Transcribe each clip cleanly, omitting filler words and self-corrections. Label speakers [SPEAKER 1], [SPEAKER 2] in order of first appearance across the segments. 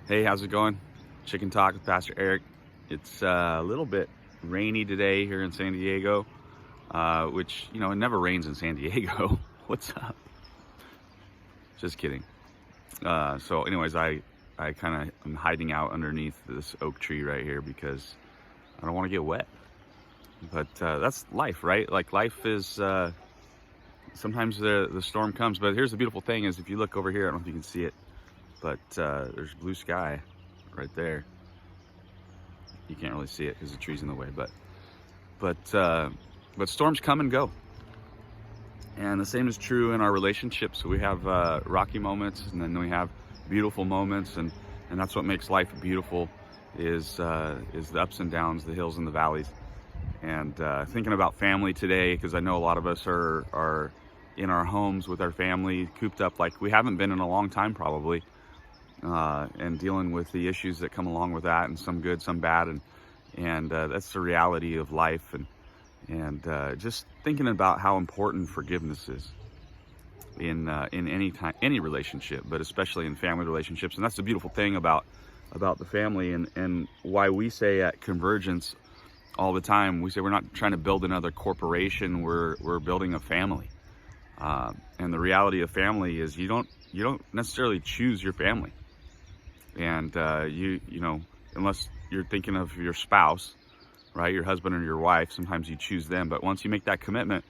[SPEAKER 1] Hey, how's it going? Chicken Talk with Pastor Eric. It's a little bit rainy today here in San Diego, which, it never rains in San Diego. What's up? Just kidding. So anyways, I kind of am hiding out underneath this oak tree right here because I don't want to get wet. But that's life, right? Like life is, sometimes the storm comes. But here's the beautiful thing is if you look over here, I don't know if you can see it, but there's blue sky right there. You can't really see it because the tree's in the way, but storms come and go, and the same is true in our relationships. We have rocky moments, and then we have beautiful moments, and that's what makes life beautiful is the ups and downs, the hills and the valleys. And thinking about family today, because I know a lot of us are in our homes with our family, cooped up like we haven't been in a long time probably, and dealing with the issues that come along with that, and some good, some bad, and that's the reality of life, and just thinking about how important forgiveness is in any relationship, but especially in family relationships. And that's the beautiful thing about the family, and why we say at Convergence all the time, we say we're not trying to build another corporation, we're building a family. And the reality of family is you don't necessarily choose your family. And unless you're thinking of your spouse, right, your husband or your wife, sometimes you choose them. But once you make that commitment,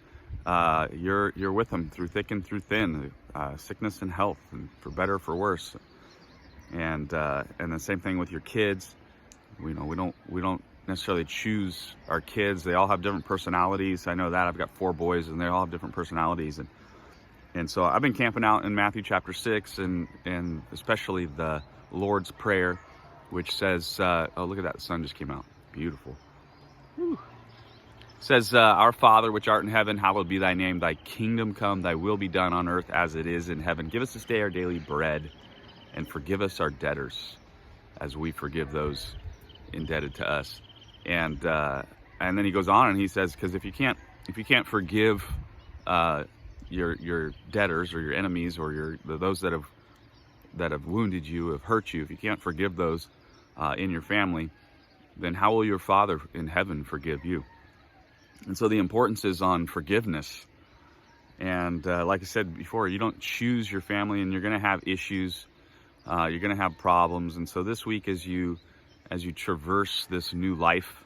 [SPEAKER 1] you're with them through thick and through thin, sickness and health, and for better or for worse. And the same thing with your kids. We don't necessarily choose our kids. They all have different personalities. I know that. I've got 4 boys, and they all have different personalities. And so I've been camping out in Matthew chapter 6, and especially the Lord's Prayer, which says, oh, look at that, the sun just came out. Beautiful. Whew. Says, Our Father, which art in heaven, hallowed be thy name. Thy kingdom come, thy will be done on earth as it is in heaven. Give us this day our daily bread, and forgive us our debtors as we forgive those indebted to us. And then he goes on and he says, because if you can't forgive your debtors or your enemies or those that have wounded you, have hurt you, if you can't forgive those in your family, then how will your Father in heaven forgive you? And so the importance is on forgiveness. And like I said before, you don't choose your family, and you're going to have issues. You're going to have problems. And so this week, as you traverse this new life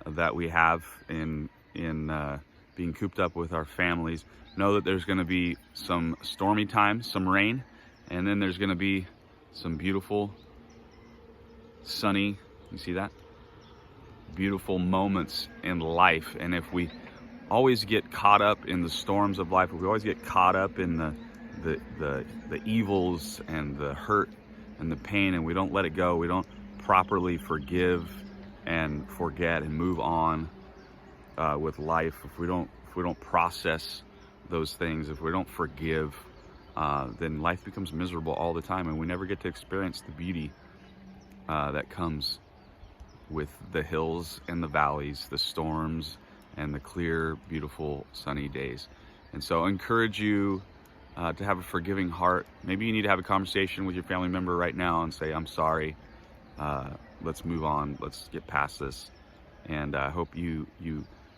[SPEAKER 1] that we have in being cooped up with our families, know that there's going to be some stormy times, some rain, and then there's going to be some beautiful, sunny, you see that? Beautiful moments in life. And if we always get caught up in the storms of life, if we always get caught up in the evils and the hurt and the pain, and we don't let it go, we don't properly forgive and forget and move on with life, if we don't process those things, if we don't forgive, then life becomes miserable all the time, and we never get to experience the beauty that comes with the hills and the valleys, the storms and the clear, beautiful, sunny days. And so I encourage you to have a forgiving heart. Maybe you need to have a conversation with your family member right now and say, I'm sorry. Let's move on. Let's get past this. And I hope you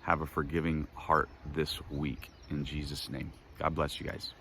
[SPEAKER 1] have a forgiving heart this week in Jesus' name. God bless you guys.